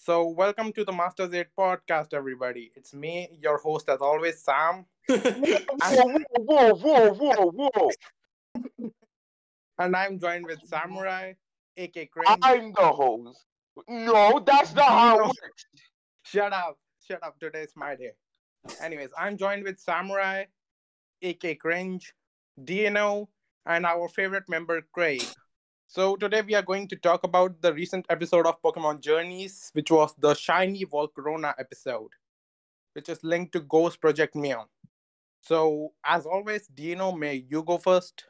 So, welcome to the Masters 8 podcast, everybody. It's me, your host, as always, Sam, and, Whoa. and I'm joined with Samurai, aka Cringe, I'm the host. No, that's not how it Dino. works. Shut up, today's my day. Anyways, I'm joined with Samurai, aka Cringe, Dino, and our favorite member, Craig. So, today we are going to talk about the recent episode of Pokemon Journeys, which was the Shiny Volcarona episode, which is linked to Ghost Project Mew. So, as always, Dino, may you go first?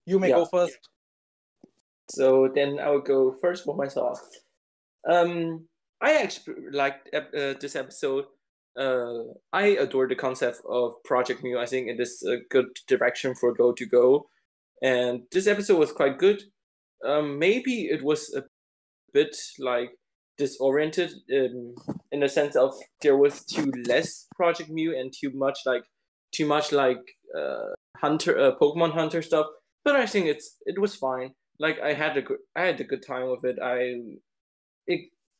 You may go Yeah. first. So then I will go first for myself. I actually liked this episode. I adore the concept of Project Mew. I think it is a good direction for Go to Go, and this episode was quite good. Maybe it was a bit like disoriented in the sense of there was too less Project Mew and too much like Pokemon Hunter stuff. But I think it was fine. Like I had a good time with it.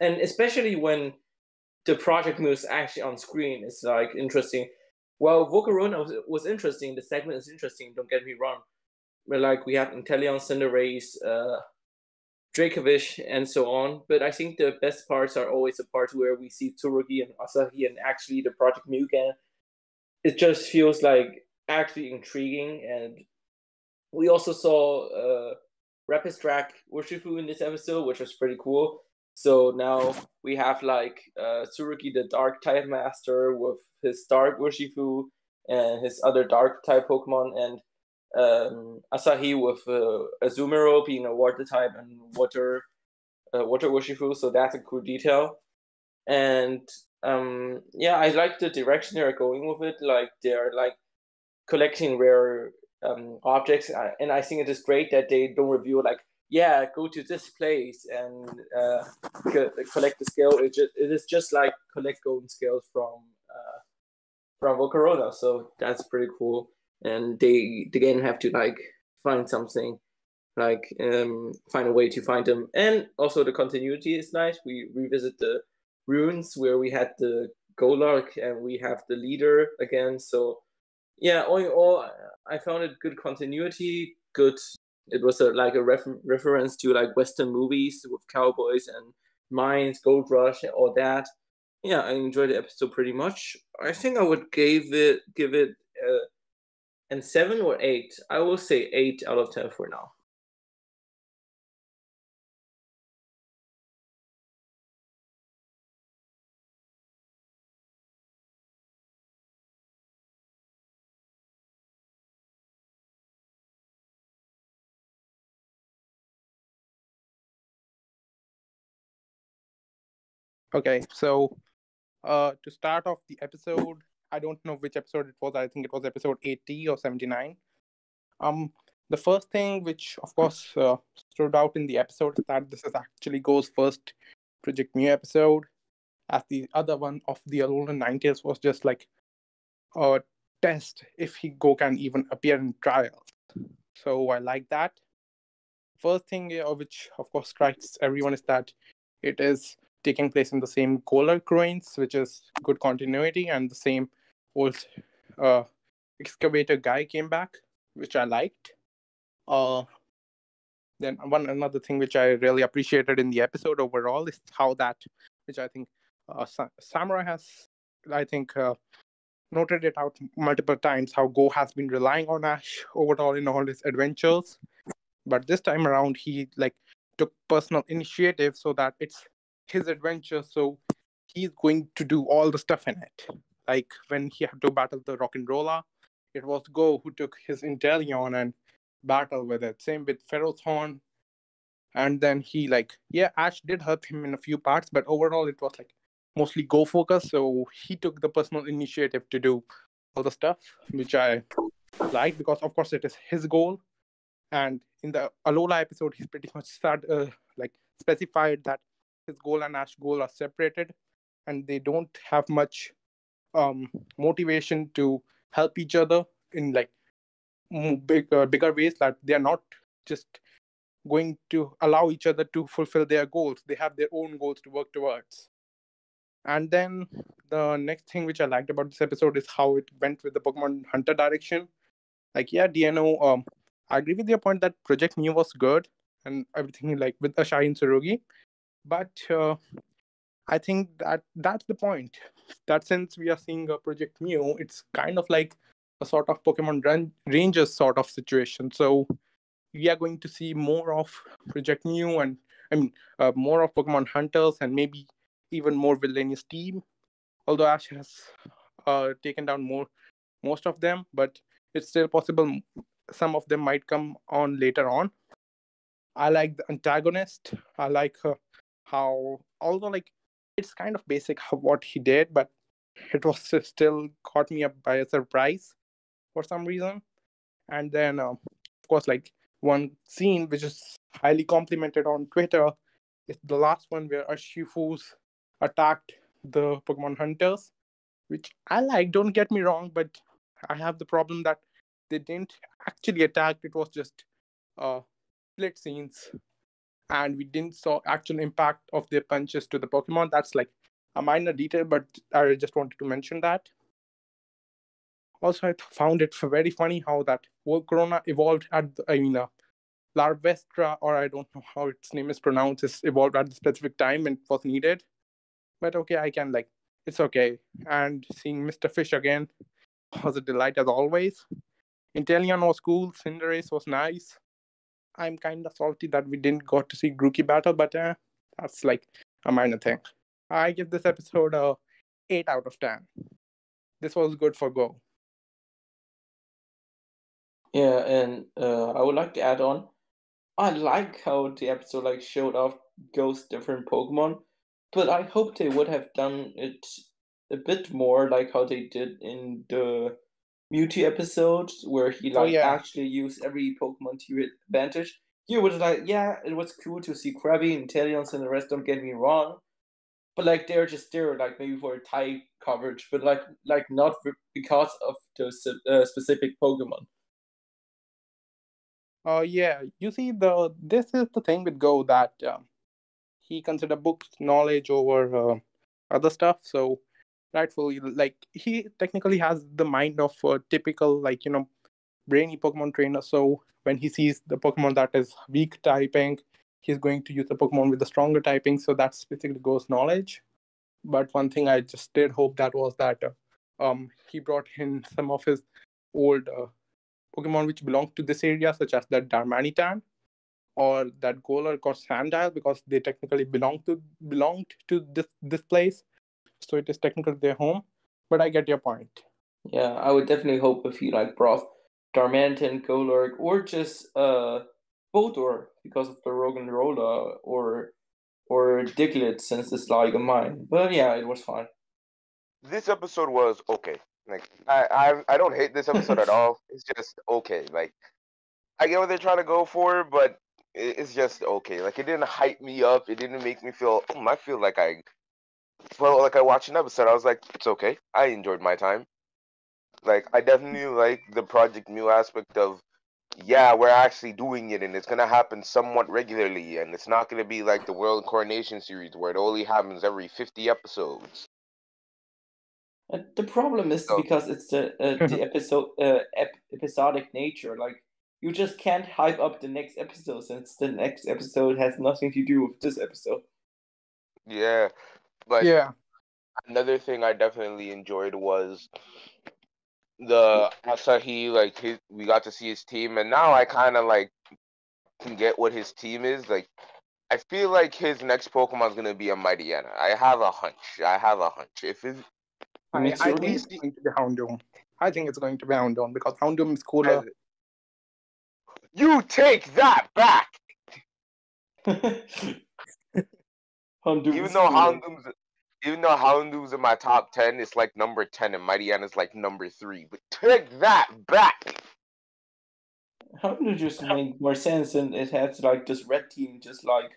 And especially when the project moves actually on screen, it's like interesting. Well, Volcarona was interesting. The segment is interesting. Don't get me wrong. But like we have Inteleon, Cinderace, Dracovish, and so on. But I think the best parts are always the parts where we see Tsurugi and Asahi and actually the Project Mugen. It just feels like actually intriguing, and we also saw Rapid Track Urshifu in this episode, which was pretty cool. So now we have like Tsurugi, the Dark type master, with his Dark Urshifu and his other Dark type Pokemon, and Asahi with Azumarill being a Water type and Water Urshifu. So that's a cool detail. And yeah, I like the direction they're going with it. Like they're like collecting rare objects, and I think it is great that they don't reveal like, yeah, go to this place and collect the scale. It is just like collect golden scales from Volcarona, so that's pretty cool. And they again have to like find something, like find a way to find them. And also the continuity is nice. We revisit the ruins where we had the Golurk and we have the leader again. So yeah, all in all, I found it good continuity. Good. It was like a reference to like Western movies with cowboys and mines, gold rush, and all that. Yeah, I enjoyed the episode pretty much. I think I would give it an 7 or 8. I will say 8 out of 10 for now. Okay, so to start off the episode, I don't know which episode it was. I think it was episode 80 or 79. The first thing, which of course stood out in the episode, is that this is actually Go's first Project Mew episode, as the other one of the Alolan Ninetales was just like a test if he Go can even appear in trials. So I like that. First thing, which of course strikes everyone, is that it is taking place in the same Golurk ruins, which is good continuity, and the same old uh, excavator guy came back, which I liked. Then another thing which I really appreciated in the episode overall is how that, which I think Samurai has, I think, noted it out multiple times, how Go has been relying on Ash overall in all his adventures. But this time around, he like took personal initiative so that it's his adventure. So he's going to do all the stuff in it. Like when he had to battle the Rock and Roller, it was Go who took his Inteleon and battled with it. Same with Ferrothorn. And then he Ash did help him in a few parts, but overall it was like mostly Go focus. So he took the personal initiative to do all the stuff, which I like because of course it is his goal. And in the Alola episode, he's pretty much specified that his goal and Ash goal are separated, and they don't have much motivation to help each other in like bigger ways. That they are not just going to allow each other to fulfill their goals. They have their own goals to work towards. And then the next thing which I liked about this episode is how it went with the Pokemon Hunter direction. Like, yeah, DNO, I agree with your point that Project Mew was good and everything like with Ashai and Tsurugi. But I think that's the point. That since we are seeing a Project Mew, it's kind of like a sort of Rangers sort of situation. So we are going to see more of Project Mew and more of Pokemon Hunters and maybe even more villainous team. Although Ash has taken down most of them, but it's still possible some of them might come on later on. I like the antagonist. I like how, although like it's kind of basic what he did, but it was still caught me up by a surprise for some reason. And then, of course, like one scene which is highly complimented on Twitter is the last one where Urshifu's attacked the Pokemon Hunters, which I like. Don't get me wrong, but I have the problem that they didn't actually attack. It was just split scenes, and we didn't saw actual impact of their punches to the Pokemon. That's like a minor detail, but I just wanted to mention that. Also, I found it very funny how that Volcarona evolved at Larvestra, or I don't know how its name is pronounced, is evolved at the specific time and was needed. But okay, I can like, it's okay. And seeing Mr. Fish again was a delight as always. Inteleon was cool, Cinderace was nice. I'm kind of salty that we didn't got to see Grookey battle, but that's like a minor thing. I give this episode a 8 out of 10. This was good for Go. Yeah, and I would like to add on. I like how the episode like showed off Go's different Pokemon, but I hope they would have done it a bit more like how they did in the Mewtwo episode, where he like actually used every Pokemon to his advantage. Here was like, yeah, it was cool to see Krabby and Teleons and the rest. Don't get me wrong, but like they're just there like maybe for type coverage, but like not because of the specific Pokemon. Yeah, you see, this is the thing with Go that he consider books knowledge over other stuff. So rightfully, like he technically has the mind of a typical brainy Pokemon trainer. So when he sees the Pokemon that is weak typing, he's going to use the Pokemon with the stronger typing. So that's basically Go's knowledge. But one thing I just did hope that was that he brought in some of his old Pokemon which belong to this area, such as that Darmanitan or that Golurk or Sandile, because they technically belonged to this place. So it is technically their home. But I get your point. Yeah, I would definitely hope if he like brought Darmanitan, Golurk, or just Bodor because of the Rogan Rolla, or Diglett since it's like a mine. But yeah, it was fine. This episode was okay. Like I don't hate this episode at all. It's just okay. Like I get what they're trying to go for, but it's just okay. Like it didn't hype me up. It didn't make me feel. I feel like I felt like I watched an episode. I was like, it's okay. I enjoyed my time. Like I definitely like the Project Mew aspect of, yeah, we're actually doing it, and it's gonna happen somewhat regularly, and it's not gonna be like the World Coronation series where it only happens every 50 episodes. The problem is because it's the episodic nature. Like you just can't hype up the next episode since the next episode has nothing to do with this episode. Yeah, but yeah. Another thing I definitely enjoyed was the Asahi. Like we got to see his team, and now I kind of like can get what his team is. Like I feel like his next Pokemon is gonna be a Mightyena. I have a hunch. If it's I think it's going to be Houndoom. I think it's going to be Houndoom because Houndoom is cooler. You take that back. Even though Houndoom's in my top 10, it's like number 10, and Mightyena's like number 3. But take that back. Houndoom just make more sense, and it has like this red team, just like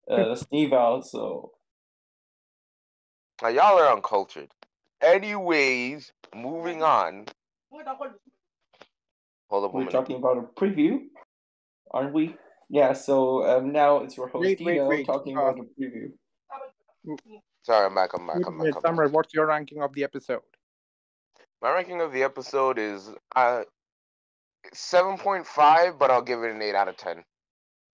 Sneevil. So now, y'all are uncultured. Anyways, moving on. Hold up, we're talking about a preview, aren't we? Yeah. So now it's your host Dino talking about a preview. Sorry, I'm back. Wait, Samurai, what's your ranking of the episode? My ranking of the episode is 7.5, but I'll give it an 8 out of 10.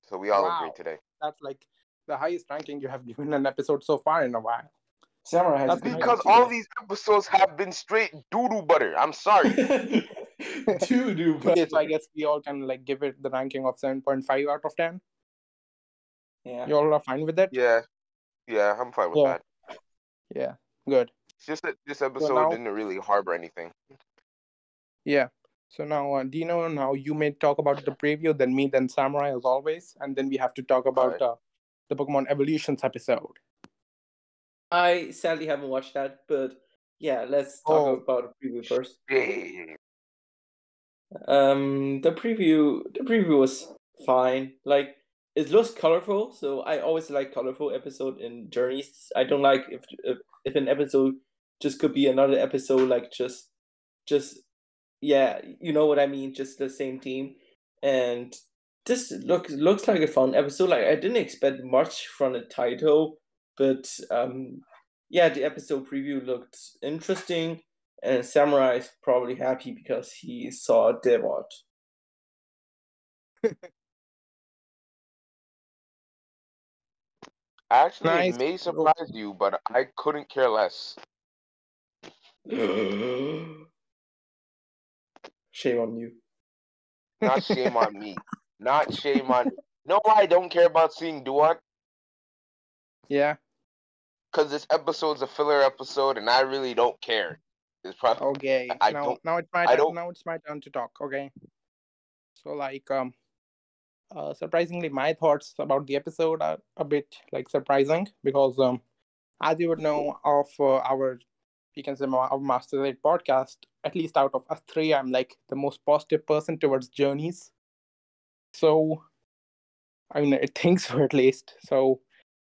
So we all agree today. That's like the highest ranking you have given an episode so far in a while. Samurai has Because all these episodes have been straight doo-doo butter. I'm sorry. Doo-doo butter. Okay, so I guess we all can like give it the ranking of 7.5 out of 10. Yeah. You all are fine with it? Yeah, I'm fine with that. Yeah, good. It's just that this episode didn't really harbor anything. Yeah. So now, Dino, now you may talk about the preview, then me, then Samurai as always, and then we have to talk about the Pokemon Evolutions episode. I sadly haven't watched that, but yeah, let's talk about the preview first. The preview was fine. Like, it looks colorful, so I always like colorful episode in Journeys. I don't like if an episode just could be another episode, like just yeah, you know what I mean, just the same theme. And this looks like a fun episode. Like, I didn't expect much from the title, but yeah, the episode preview looked interesting, and Samurai is probably happy because he saw Devot. Actually, it may surprise you, but I couldn't care less. Shame on you. Not shame on me. Not shame on... No, I don't care about seeing Duat. Yeah. Because this episode's a filler episode, and I really don't care. It's probably... Okay. Now it's my turn to talk. Okay. So like surprisingly, my thoughts about the episode are a bit like surprising because as you would know of our Master Raid podcast, at least out of us three, I'm like the most positive person towards Journeys. So I mean, I think so at least. So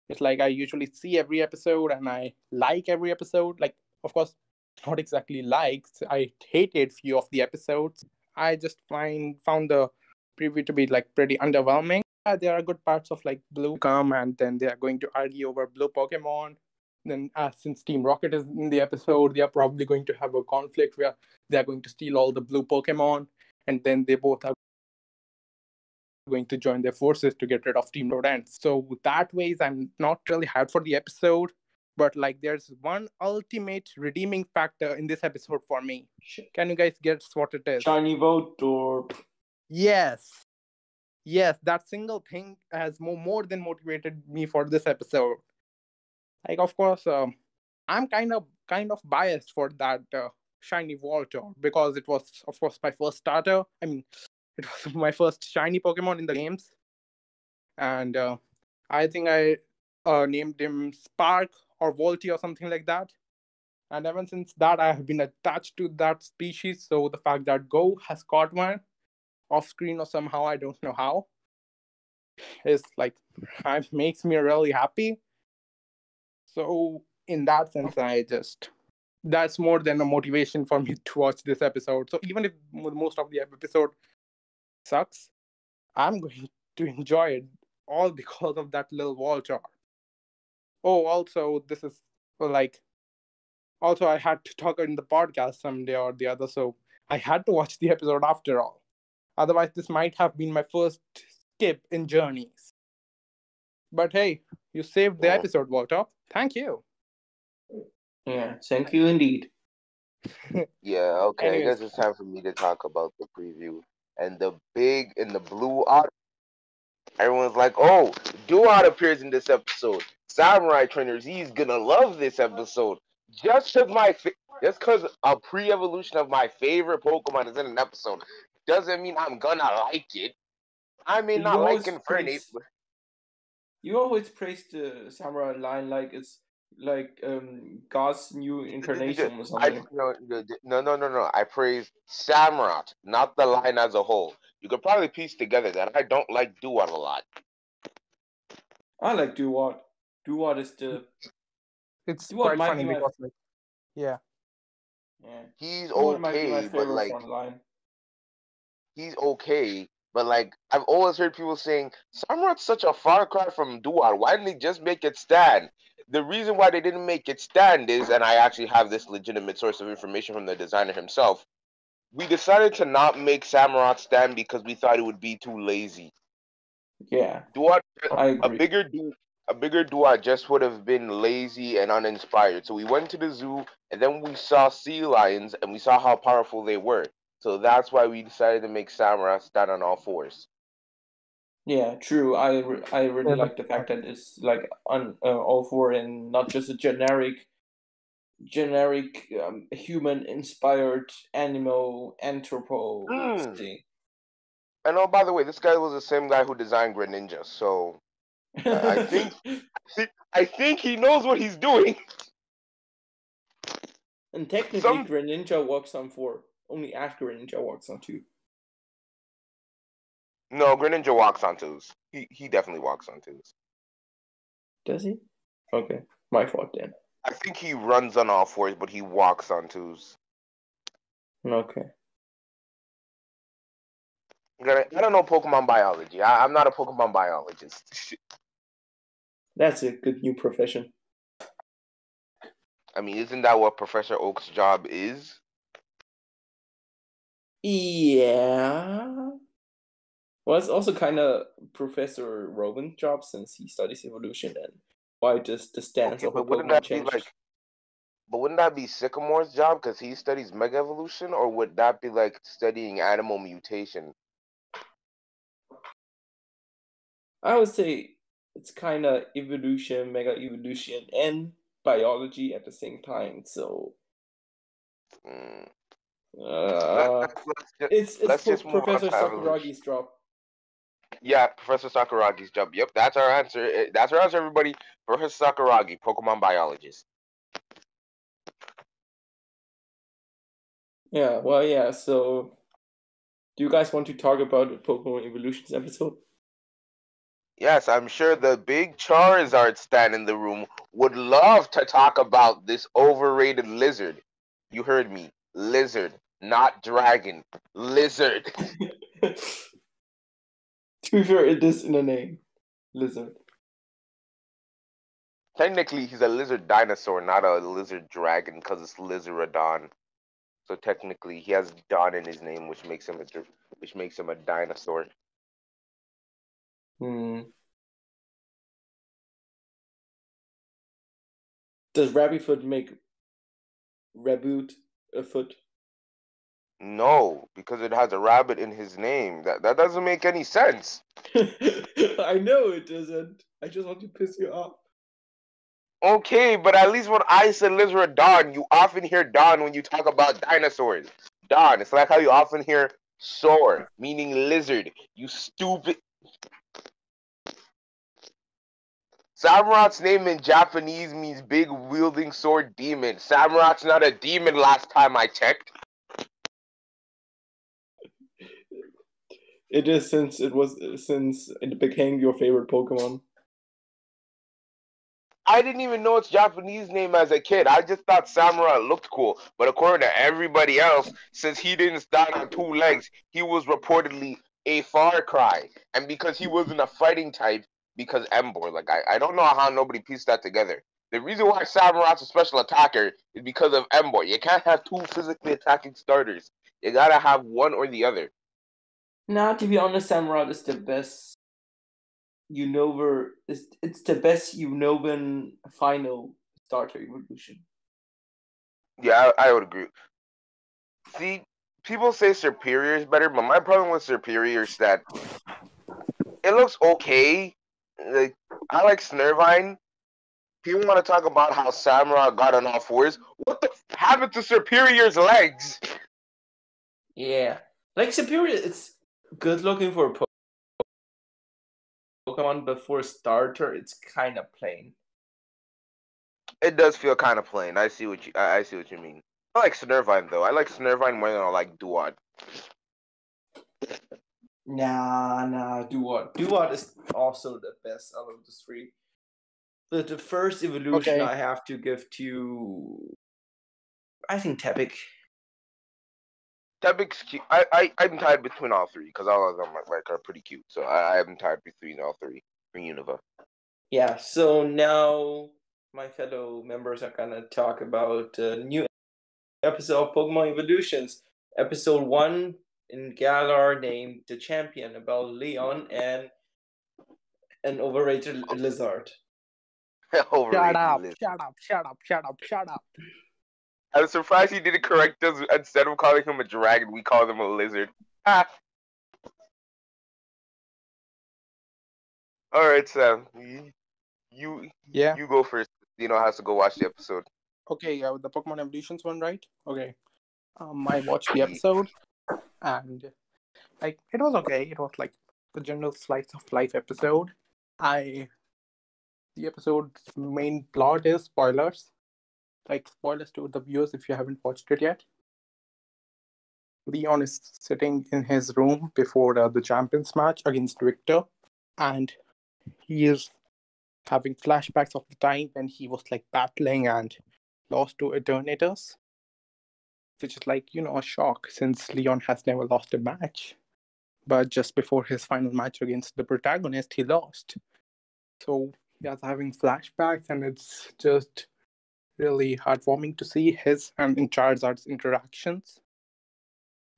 it's like I usually see every episode and I like every episode. Like, of course, not exactly likes. I hated few of the episodes. I just found the preview to be like pretty underwhelming. There are good parts of like Blue come, and then they are going to argue over Blue Pokemon. Then since Team Rocket is in the episode, they are probably going to have a conflict where they are going to steal all the Blue Pokemon, and then they both are going to join their forces to get rid of Team Rodent. So that ways, I'm not really hyped for the episode, but like there's one ultimate redeeming factor in this episode for me. Can you guys guess what it is? Shiny Voltorb. Yes, that single thing has more than motivated me for this episode. Like, of course, I'm kind of biased for that shiny Voltorb because it was, of course, my first starter. I mean, it was my first shiny Pokemon in the games, and I think I named him Spark or Volty or something like that. And ever since that, I have been attached to that species. So the fact that Go has caught one off screen or somehow, I don't know how, is like, it makes me really happy. So in that sense, that's more than a motivation for me to watch this episode. So even if most of the episode sucks, I'm going to enjoy it all because of that little Voltorb. Oh, also, this is like, also I had to talk in the podcast someday or the other, so I had to watch the episode after all. Otherwise, this might have been my first skip in Journeys. But hey, you saved the episode, Voltorb. Thank you. Yeah, thank you indeed. Yeah, okay. Anyways. I guess it's time for me to talk about the preview. And the big and the blue otter. Everyone's like, oh, Duat appears in this episode. Samurai trainers, he's gonna love this episode. Just because a pre-evolution of my favorite Pokemon is in an episode doesn't mean I'm gonna like it. I may not like Infernape. You always praise the Samurai line like it's like God's new incarnation or something. No. I praise Samurott, not the line as a whole. You could probably piece together that I don't like Duat a lot. I like Duat. Duat is the... It's Duat quite funny because like... Yeah. He's okay, but like... He's okay, but like, I've always heard people saying, Samurott's such a far cry from Duat. Why didn't they just make it Stan? the reason why they didn't make it stand is, and I actually have this legitimate source of information from the designer himself. We decided to not make Samurott stand because we thought it would be too lazy. Yeah, Duat, I a agree. bigger Duat just would have been lazy and uninspired. So we went to the zoo and then we saw sea lions and we saw how powerful they were. So that's why we decided to make Samurott stand on all fours. Yeah, true. I really Yeah, like the fact that it's like on all four and not just a generic human inspired animal anthropo thing. And oh, by the way, this guy was the same guy who designed Greninja. So I think he knows what he's doing. And technically, Greninja walks on 4. Only Ash Greninja walks on 2. No, Greninja walks on 2s. He definitely walks on 2s. Does he? Okay, my fault then. I think he runs on all 4s, but he walks on 2s. Okay. I don't know Pokemon biology. I'm not a Pokemon biologist. That's a good new profession. I mean, isn't that what Professor Oak's job is? Yeah. Well, it's also kind of Professor Robin's job since he studies evolution and why does the stance of a Pokemon change? But wouldn't that be Sycamore's job because he studies Mega Evolution, or would that be like studying animal mutation? I would say it's kind of evolution, Mega Evolution, and biology at the same time. So it's Professor Sakuragi's job. Yeah, Professor Sakuragi's job. Yep, that's our answer. That's our answer, everybody. Professor Sakuragi, Pokemon biologist. Yeah, well, yeah, so do you guys want to talk about the Pokemon Evolutions episode? Yes, I'm sure the big Charizard stan in the room would love to talk about this overrated lizard. You heard me. Lizard, not dragon. Lizard. To be fair, it is in the name. Lizard. Technically, he's a lizard dinosaur, not a lizard dragon, because it's Lizardon. So technically, he has Don in his name, which makes him a dinosaur. Does Rabbitfoot make Raboot a foot? No, because it has a rabbit in his name. That doesn't make any sense. I know it doesn't. I just want to piss you off. Okay, but at least when I said Lizardon, you often hear Don when you talk about dinosaurs. Don, it's like how you often hear Sor, meaning lizard. You stupid. Samurot's name in Japanese means big wielding sword demon. Samurot's not a demon last time I checked. It is since it became your favorite Pokemon. I didn't even know its Japanese name as a kid. I just thought Samurott looked cool. But according to everybody else, since he didn't stand on 2 legs, he was reportedly a Far Cry. And because he wasn't a fighting type, because Emboar. Like, I don't know how nobody pieced that together. The reason why Samurott's a special attacker is because of Emboar. You can't have 2 physically attacking starters. You gotta have one or the other. Nah, to be honest, Samurott is the best it's the best Unovan final starter evolution. Yeah, I would agree. See, people say Superior is better, but my problem with Superior is that it looks okay. Like, I like Snurvine. People want to talk about how Samurott got on all 4s. What the happened to Superior's legs? Yeah, like Superior, it's good looking for a Pokemon, but for a starter, it's kind of plain. It does feel kind of plain. I see what you mean. I like Snurvine though. I like Snurvine more than I like Duat. Nah, Duat. Duat is also the best out of the 3. But the first evolution I have to give to, I think, Tepig. Tepig's cute. I'm tied between all 3 because all of them are pretty cute. So I'm tied between all 3 for Unova. Yeah. So now my fellow members are gonna talk about a new episode of Pokemon Evolutions, episode 1 in Galar named The Champion, about Leon and an overrated lizard. Shut Overrated up! list. Shut up! Shut up! Shut up! Shut up! I'm surprised he didn't correct us. Instead of calling him a dragon, we called him a lizard. Ah. All right, Sam. You Yeah. you go first. Dino has to go watch the episode. Okay. The Pokemon Evolutions one, right? Okay. I watched the episode, and like it was okay. It was like the general slice of life episode. The episode's main plot is spoilers. Like spoilers to the viewers if you haven't watched it yet. Leon is sitting in his room before the champions match against Victor, and he is having flashbacks of the time when he was like battling and lost to Eternators, which is like, a shock since Leon has never lost a match. But just before his final match against the protagonist, he lost. So he was having flashbacks, and it's just really heartwarming to see his and Charizard's interactions.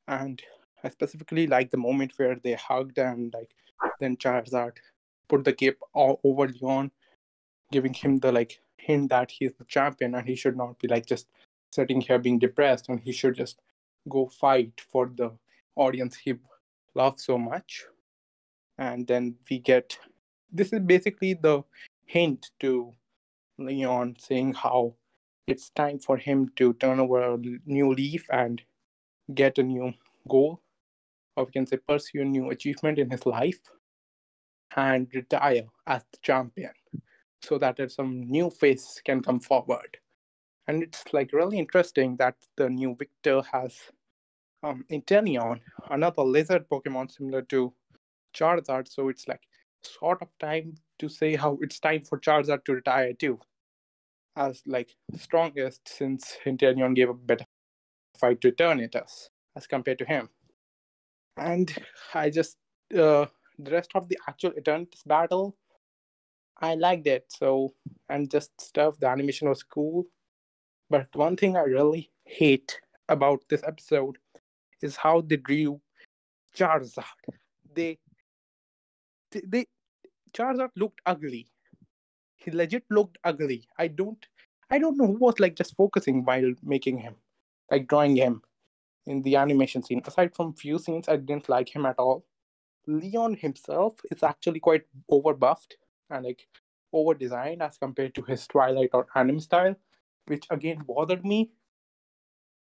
And I specifically like the moment where they hugged, and like then Charizard put the cape all over Leon, giving him the like hint that he's the champion and he should not be like just sitting here being depressed, and he should just go fight for the audience he loves so much. And then we get this is basically the hint to Leon saying how it's time for him to turn over a new leaf and get a new goal, or we can say pursue a new achievement in his life and retire as the champion, so that some new face can come forward. And it's like really interesting that the new Victor has Inteleon, another lizard Pokemon similar to Charizard. So it's like sort of time to say how it's time for Charizard to retire too, as like strongest, since Inteleon gave a better fight to Eternatus as compared to him. And I just the rest of the actual Eternatus battle, I liked it. So, and just stuff, the animation was cool. But one thing I really hate about this episode is how they drew Charizard. They Charizard looked ugly. He legit looked ugly. I don't know who was like just focusing while making him, like drawing him in the animation scene. Aside from few scenes, I didn't like him at all. Leon himself is actually quite overbuffed and like over designed as compared to his Twilight or anime style, which again bothered me.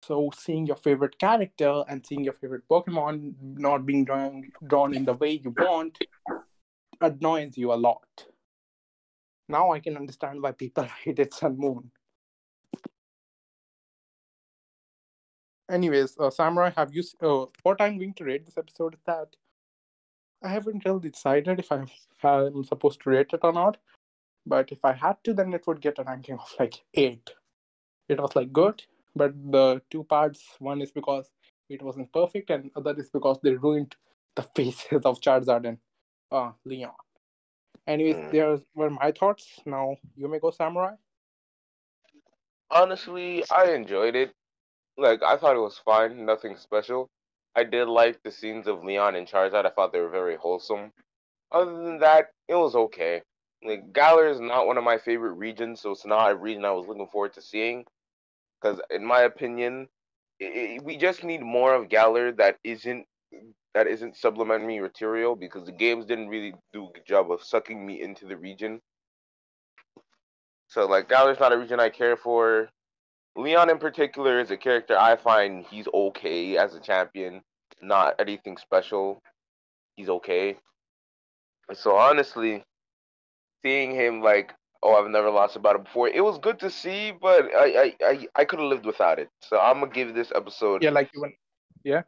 So seeing your favorite character and seeing your favorite Pokemon not being drawn in the way you want annoys you a lot. Now I can understand why people hated Sun Moon. Anyways, Samurai, have you? What I'm going to rate this episode is that I haven't really decided if I'm supposed to rate it or not. But if I had to, then it would get a ranking of like 8. It was like good, but the two parts, one is because it wasn't perfect, and other is because they ruined the faces of Charizard and Leon. Anyways, there were my thoughts. Now you may go, Samurai. Honestly, I enjoyed it. Like, I thought it was fine, nothing special. I did like the scenes of Leon and Charizard. I thought they were very wholesome. Other than that, it was okay. Like, Galar is not one of my favorite regions, so it's not a region I was looking forward to seeing. Because, in my opinion, we just need more of Galar that isn't supplementary material, because the games didn't really do a good job of sucking me into the region. So, like, Galar's not a region I care for. Leon in particular is a character I find he's okay as a champion, not anything special. He's okay. So honestly, seeing him like, oh, I've never lost a battle before, it was good to see, but I could have lived without it. So I'm gonna give this episode Yeah, like even yeah.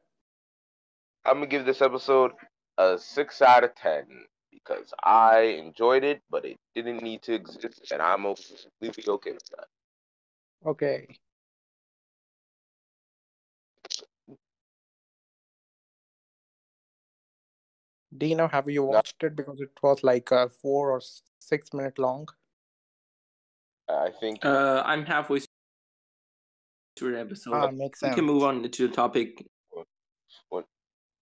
I'm gonna give this episode a 6 out of 10 because I enjoyed it, but it didn't need to exist, and I'm completely okay with that. Okay. Dino, have you Now, watched it? Because it was like 4 or 6 minute long. I think. I'm halfway through the episode. Makes We sense. can move on to the topic.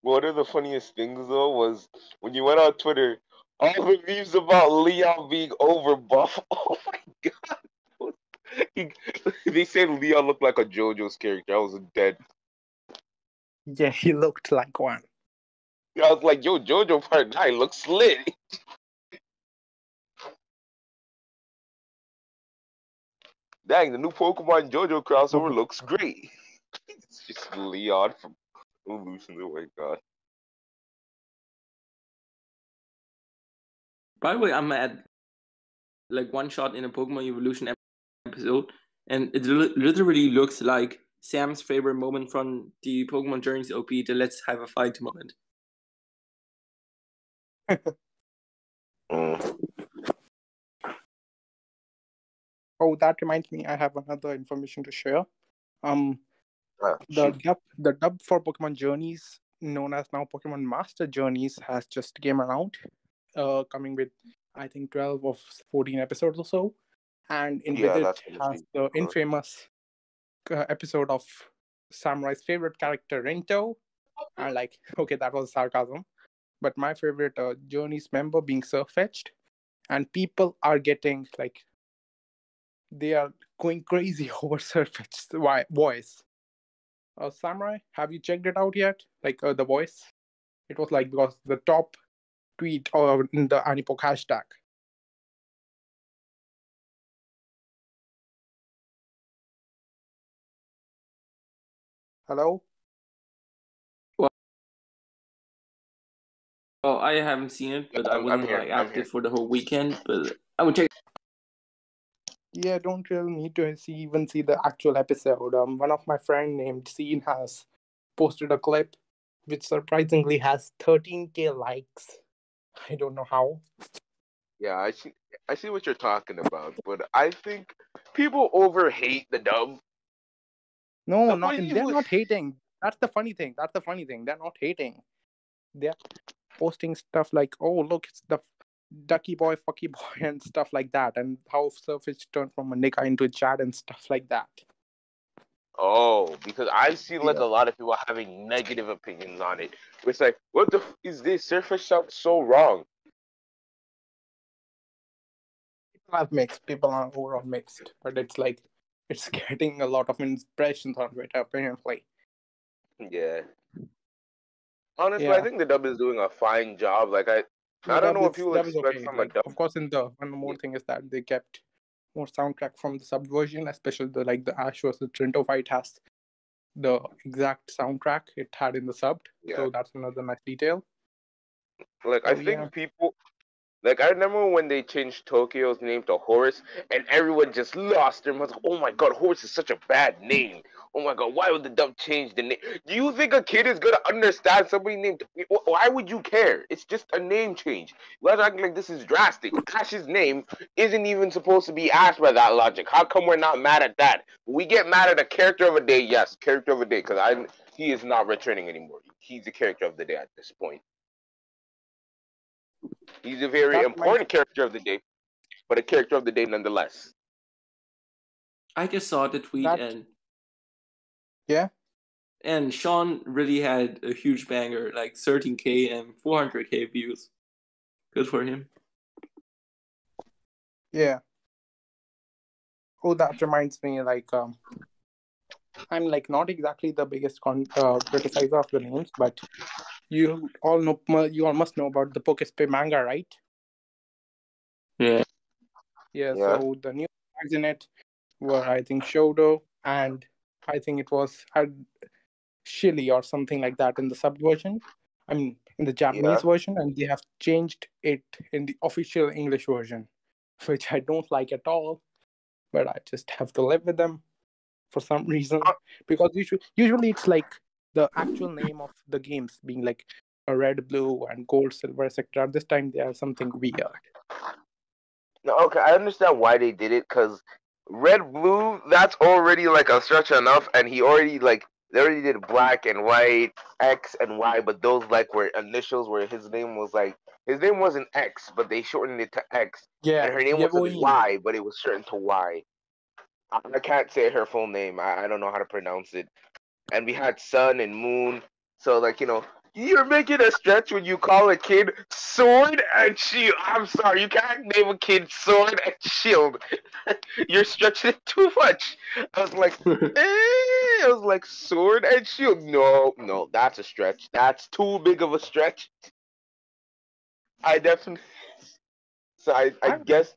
One of the funniest things though was when you went on Twitter, all the memes about Leon being over buff. Oh my god! They said Leon looked like a JoJo's character. I was dead. Yeah, he looked like one. I was like, yo, JoJo Part 9 looks lit. Dang, the new Pokemon JoJo crossover looks great. It's just Leon from Evolution. Oh my god. By the way, I'm at like one shot in a Pokemon Evolution episode, and it literally looks like Sam's favorite moment from the Pokemon Journeys OP, the Let's Have a Fight moment. Oh, that reminds me, I have another information to share. The dub for Pokemon Journeys, known as now Pokemon Master Journeys, has just came around, coming with I think 12 or 14 episodes or so, and with it has the infamous episode of Samurai's favorite character Rinto. And like, okay, that was sarcasm, but my favorite Journeys member being Surfetched, and people are getting like, they are going crazy over Surfetched's voice. Samurai, have you checked it out yet? Like the voice? It was like because the top tweet or in the Anipok hashtag. Hello? Well, I haven't seen it, but I wasn't like active for the whole weekend. But I would check. Yeah, don't really need to even see the actual episode. One of my friend named Scene has posted a clip which surprisingly has 13K likes. I don't know how. Yeah, I see what you're talking about, but I think people over hate the dub. No, they're not hating. That's the funny thing. They're not hating. They're posting stuff like, oh, look, it's the ducky boy, fucky boy, and stuff like that, and how Surface turned from a nigga into a Chad and stuff like that. Oh, because I've seen like a lot of people having negative opinions on it. It's like, what the is this? Surface sounds so wrong. People are overall mixed, but it's like, it's getting a lot of impressions on Twitter, apparently. Yeah. Honestly, I think the dub is doing a fine job. Like I don't know what people expect from a dub. Of course, one more thing is that they kept more soundtrack from the sub version, especially the Ash versus Trinto fight has the exact soundtrack it had in the subbed. Yeah. So that's another nice detail. Like I think people. Like, I remember when they changed Tokyo's name to Horus, and everyone just lost their minds. Oh my god, Horus is such a bad name. Oh my god, why would the dub change the name? Do you think a kid is gonna understand somebody named... Why would you care? It's just a name change. You guys acting like this is drastic. Ash's name isn't even supposed to be Ash by that logic. How come we're not mad at that? We get mad at a character of a day, yes, character of a day, because he is not returning anymore. He's the character of the day at this point. He's a very important character of the day, but a character of the day nonetheless. I just saw the tweet and yeah, and Sean really had a huge banger, like 13K and 400K views. Good for him. Yeah. Oh, that reminds me, like, I'm like not exactly the biggest criticizer of the names, but you all must know about the Pokespe manga, right? Yeah. Yeah. So the new tags in it were, I think, Shodo, and I think it was Shili or something like that in the sub version. I mean, in the Japanese version, and they have changed it in the official English version, which I don't like at all, but I just have to live with them for some reason, because usually it's like the actual name of the games being like a red, blue, and gold, silver, etc. This time they have something weird. No, okay, I understand why they did it, because red, blue, that's already like a stretch enough, and they already did black and white, X and Y, but those like were initials where his name was like His name wasn't X, but they shortened it to X. Yeah, And her name wasn't Yavoin. Y, but it was shortened to Y. I can't say her full name. I don't know how to pronounce it. And we had Sun and Moon. So, like, you're making a stretch when you call a kid Sword and Shield. I'm sorry, you can't name a kid Sword and Shield. You're stretching it too much. I was like, Sword and Shield. No, that's a stretch. That's too big of a stretch. I definitely. So I guess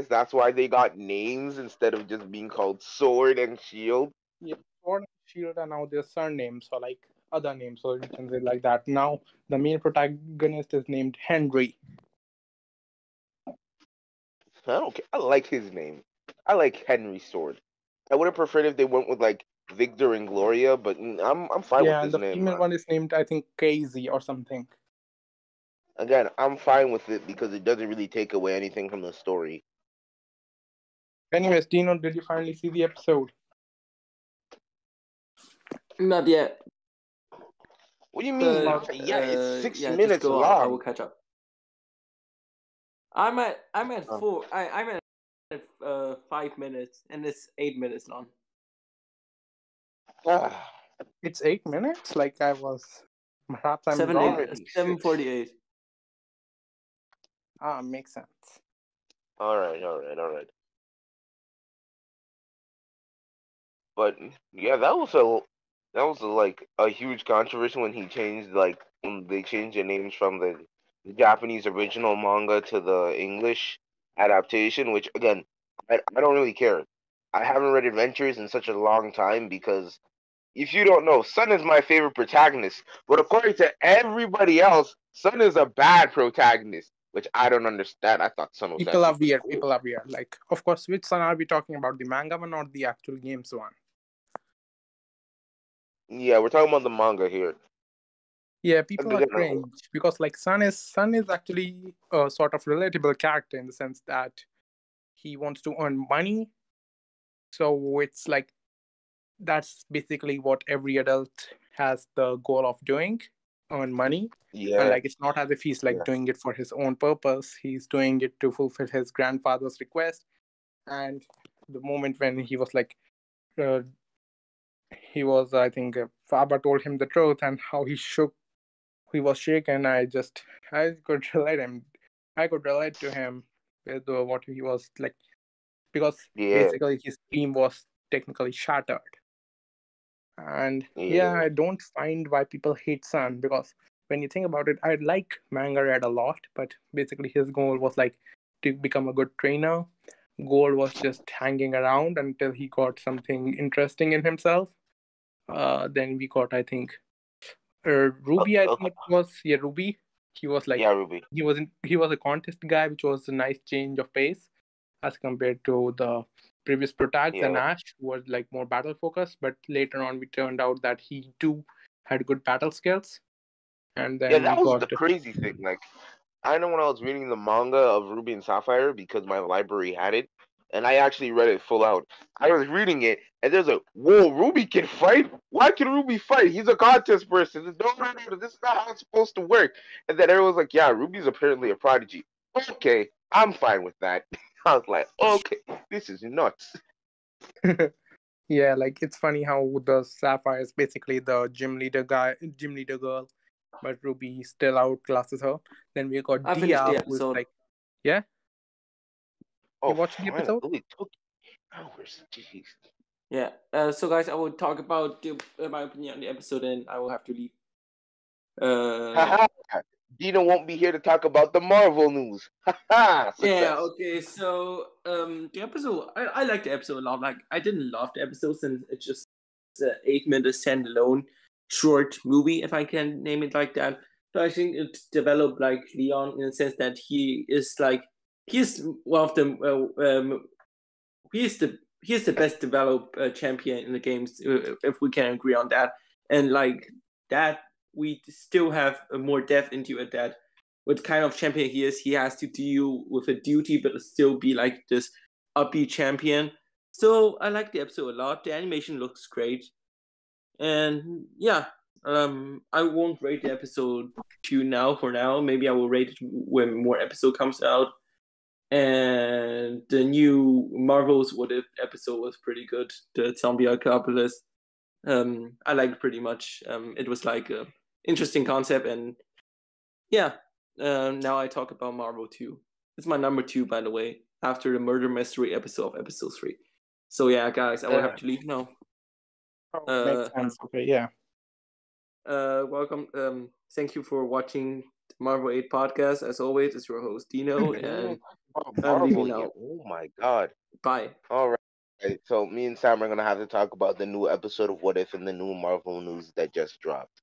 that's why they got names instead of just being called Sword and Shield. Yeah, Sword and Shield are now their surnames or like other names, so you can say like that. Now the main protagonist is named Henry. I don't care. I like his name. I like Henry Sword. I would have preferred if they went with like Victor and Gloria, but I'm fine with Yeah, and this the name. female one is named, I think, Casey or something. Again, I'm fine with it because it doesn't really take away anything from the story. Anyways, Dino, did you finally see the episode? Not yet. What do you mean? But, It's 6 yeah, minutes just go long. on. I will catch up. I'm at Oh. I'm at 5 minutes, and it's 8 minutes long. It's 8 minutes? Like I was. Perhaps I'm wrong. Already 7:48. Makes sense. All right. But yeah, that was like a huge controversy when when they changed the names from the Japanese original manga to the English adaptation. Which again, I don't really care. I haven't read Adventures in such a long time because if you don't know, Sun is my favorite protagonist. But according to everybody else, Sun is a bad protagonist, which I don't understand. I thought Sun was People are actually pretty weird. cool. People are weird. Like, of course, which one are we talking about? The manga one or the actual games one? Yeah, we're talking about the manga here. Yeah, people are Again, cringe because like Sun is actually a sort of relatable character in the sense that he wants to earn money. So it's like that's basically what every adult has the goal of doing, earn money. yeah, And like it's not as if he's like yeah. doing it for his own purpose. He's doing it to fulfill his grandfather's request. And the moment when he was like he was, I think, Faba told him the truth and how he was shaken. I could relate him. I could relate to him with what he was like, because Yeah, basically his dream was technically shattered. And yeah, yeah. I don't find why people hate Sun, because when you think about it, I like manga read a lot, but basically his goal was like to become a good trainer. Goal was just hanging around until he got something interesting in himself. Then we got, I think, Ruby. I think Okay. it was, yeah, Ruby. He was like Yeah, Ruby. he was a contest guy, which was a nice change of pace as compared to the previous protags and Yeah. Ash, who was like more battle focused. But later on, we turned out that he too had good battle skills, and Yeah, then we that was the got crazy thing. Like, I know when I was reading the manga of Ruby and Sapphire because my library had it, and I actually read it full out. I was reading it, and there's a whoa, Ruby can fight. Why can Ruby fight? He's a contest person. No, this is not how it's supposed to work. And then everyone's like, yeah, Ruby's apparently a prodigy. Okay, I'm fine with that. I was like, okay, this is nuts. yeah, like it's funny how the Sapphire is basically the gym leader girl, but Ruby still outclasses her. Then we got I finished Dia, the who is episode. like, yeah, Oh, you watched the fine. episode? It took hours. Jeez. Yeah. So guys, I will talk about my opinion on the episode, and I will have to leave. Haha. Dino won't be here to talk about the Marvel news. Haha. Yeah. Success. Okay. So the episode, I like the episode a lot. Like I didn't love the episode since it's just an 8 minute standalone short movie, if I can name it like that. So I think it developed like Leon in the sense that he's one of the he's the best developed champion in the games, if we can agree on that. And like that, we still have more depth into it. That what kind of champion he is, he has to deal with a duty, but still be like this upbeat champion. So I like the episode a lot. The animation looks great, and yeah, I won't rate the episode 2 now. For now, maybe I will rate it when more episode comes out. And the new Marvel's What If episode was pretty good. The zombie apocalypse. I liked pretty much. It was like a interesting concept, and yeah. Now I talk about Marvel 2. It's my number 2, by the way, after the murder mystery episode of episode 3. So yeah, guys, I will have to leave now. Makes sense. Okay, yeah. Welcome. Thank you for watching the Marvel 8 podcast. As always, it's your host Dino, and I'm leaving now. Oh my god. Bye. All right. So me and Sam are gonna have to talk about the new episode of What If and the new Marvel news that just dropped.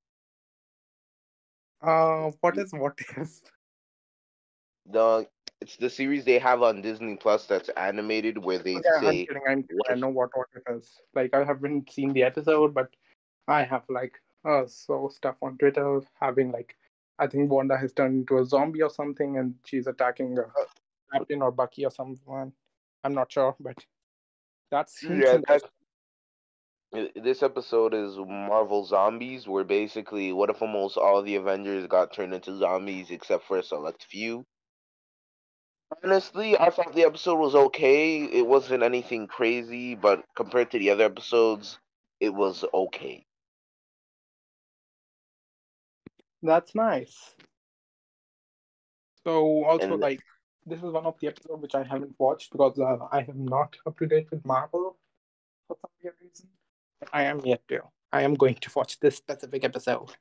What is What If? It's the series they have on Disney Plus that's animated where they Yeah, I'm say kidding. I'm kidding. what I if know what If is. Like, I haven't seen the episode, but I have like so stuff on Twitter having like, I think Wanda has turned into a zombie or something, and she's attacking Captain or Bucky or someone. I'm not sure, but that seems yeah, interesting. this episode is Marvel Zombies, where basically what if almost all the Avengers got turned into zombies except for a select few. Honestly, I thought the episode was okay. It wasn't anything crazy, but compared to the other episodes, it was okay. That's nice. So also And like, this is one of the episodes which I haven't watched because I am not up to date with Marvel for some weird reason. But I am yet to. I am going to watch this specific episode.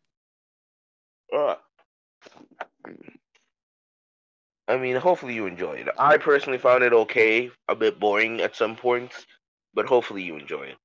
I mean, hopefully you enjoy it. I personally found it okay, a bit boring at some points, but hopefully you enjoy it.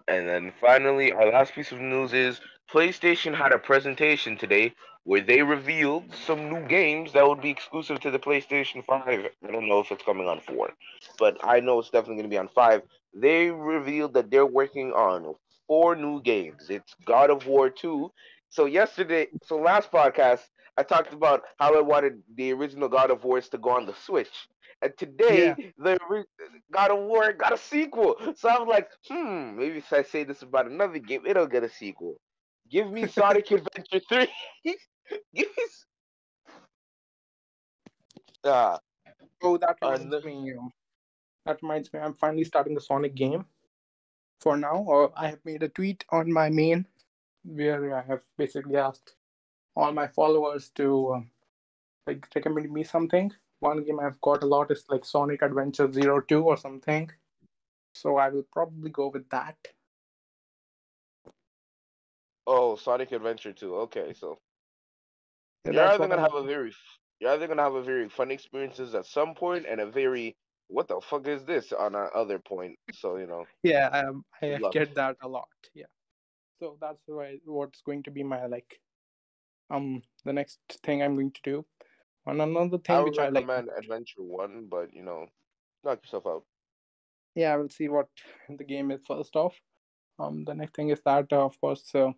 And then finally, our last piece of news is PlayStation had a presentation today where they revealed some new games that would be exclusive to the PlayStation 5. I don't know if it's coming on 4, but I know it's definitely going to be on 5. They revealed that they're working on 4 new games. It's God of War 2. So last podcast, I talked about how I wanted the original God of Wars to go on the Switch. And Yeah. today, God of War got a sequel. So I'm like, maybe if I say this about another game, it'll get a sequel. Give me Sonic Adventure 3. Give me. Uh, Oh, that and reminds me. I'm finally starting the Sonic game. For now, I have made a tweet on my main where I have basically asked all my followers to like recommend me something. One game I've got a lot is like Sonic Adventure 02 or something. So I will probably go with that. oh, Sonic Adventure 2. Okay, so Yeah, you're that's either what gonna I'm. have a very, you're either gonna have a very fun experiences at some point and a very what the fuck is this on our other point. So Yeah, good I luck. get that a lot. Yeah. So that's what's going to be my like the next thing I'm going to do. And another I thing would which I like. recommend Adventure 1, but knock yourself out. Yeah, I will see what the game is first off. The next thing is that of course that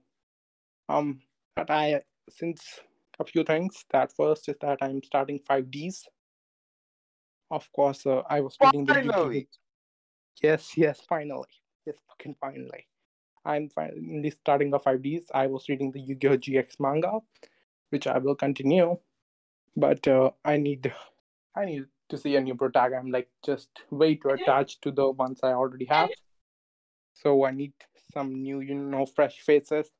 I since a few things. That first is that I'm starting 5Ds. Of course, I was reading the Yu-Gi-Oh. Finally. Yes, finally. Yes, fucking finally. I'm finally starting the 5Ds. I was reading the Yu-Gi-Oh GX manga, which I will continue. But I need to see a new protag. I'm like just way too attached to the ones I already have. So I need some new, fresh faces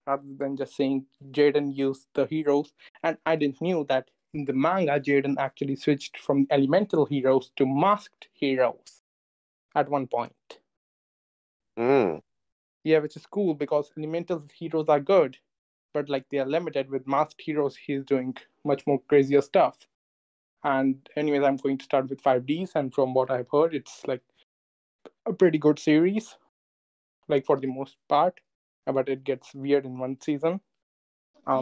rather than just saying Jaden used the heroes. And I didn't knew that in the manga, Jaden actually switched from elemental heroes to masked heroes at one point. Yeah, which is cool because elemental heroes are good, but like they are limited. With masked heroes, he's doing much more crazier stuff. And anyways, I'm going to start with 5Ds, and from what I've heard, it's like a pretty good series, like for the most part, but it gets weird in one season.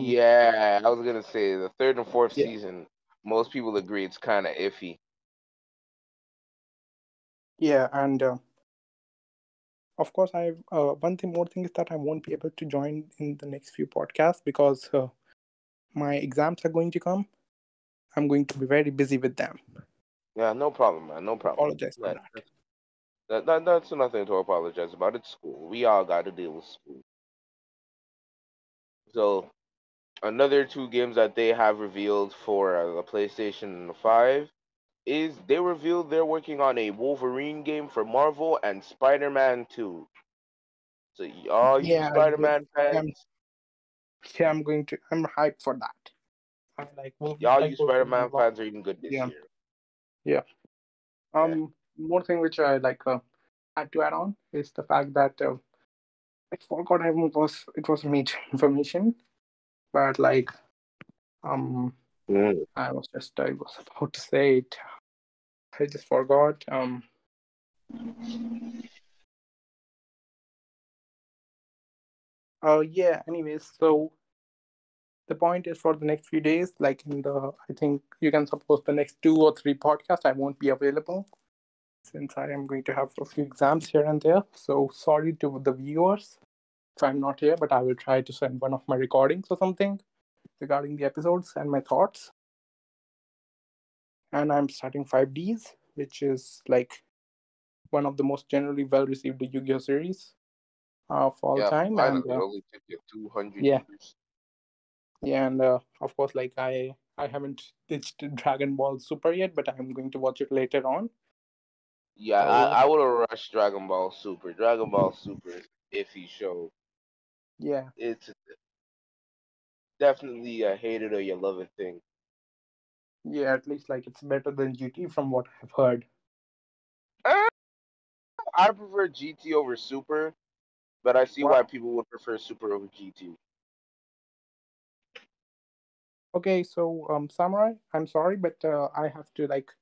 Yeah, I was gonna say the third and fourth Yeah. season. Most people agree it's kind of iffy. Yeah, and of course, I one thing more thing is that I won't be able to join in the next few podcasts because my exams are going to come. I'm going to be very busy with them. Yeah, no problem, man. No problem. Apologize for Yeah, that. That's nothing to apologize about. It's school. We all got to deal with school. So another two games that they have revealed for the PlayStation 5 is they revealed they're working on a Wolverine game for Marvel and Spider-Man 2. So all you Yeah, Spider-Man I'm, fans, yeah, I'm hyped for that. I y'all like you Wolverine a Spider-Man lot. fans are even good this Yeah, year. yeah. Yeah. More thing which I like had to add on is the fact that I forgot it was major information, but like um Mm. I was about to say it. I just forgot. Oh yeah. Anyways, so the point is for the next few days, like I think you can suppose the next 2 or 3 podcasts, I won't be available since I am going to have a few exams here and there. So sorry to the viewers if I'm not here, but I will try to send one of my recordings or something regarding the episodes and my thoughts. And I'm starting 5Ds, which is like one of the most generally well received Yu-Gi-Oh series of all Yeah, time. And finally, it only took you 200 yeah, years. yeah, and of course, like I haven't ditched Dragon Ball Super yet, but I'm going to watch it later on. Yeah, So I would have rushed Dragon Ball Super. Dragon Ball Super is an iffy show. yeah, It's definitely a hate it or you love it thing. yeah, at least like it's better than GT from what I've heard. Eh, I prefer GT over Super, but I see why Wow. people would prefer Super over GT. Okay, so Samurai, I'm sorry, but I have to like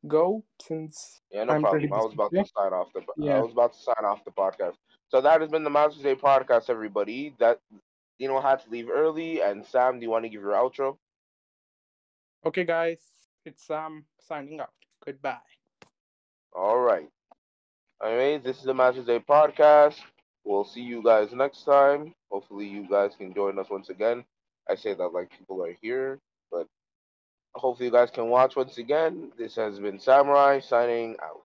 go since Yeah, no I'm pretty problem. busy today. I Yeah. was about to sign off the podcast. So that has been the Masters Day podcast, everybody. That Dino had to leave early, and Sam, do you want to give your outro? Okay, guys, it's Sam signing out. Goodbye. All right. Anyways, this is the Masters Day podcast. We'll see you guys next time. Hopefully, you guys can join us once again. I say that like people are here, but hopefully, you guys can watch once again. This has been Samurai signing out.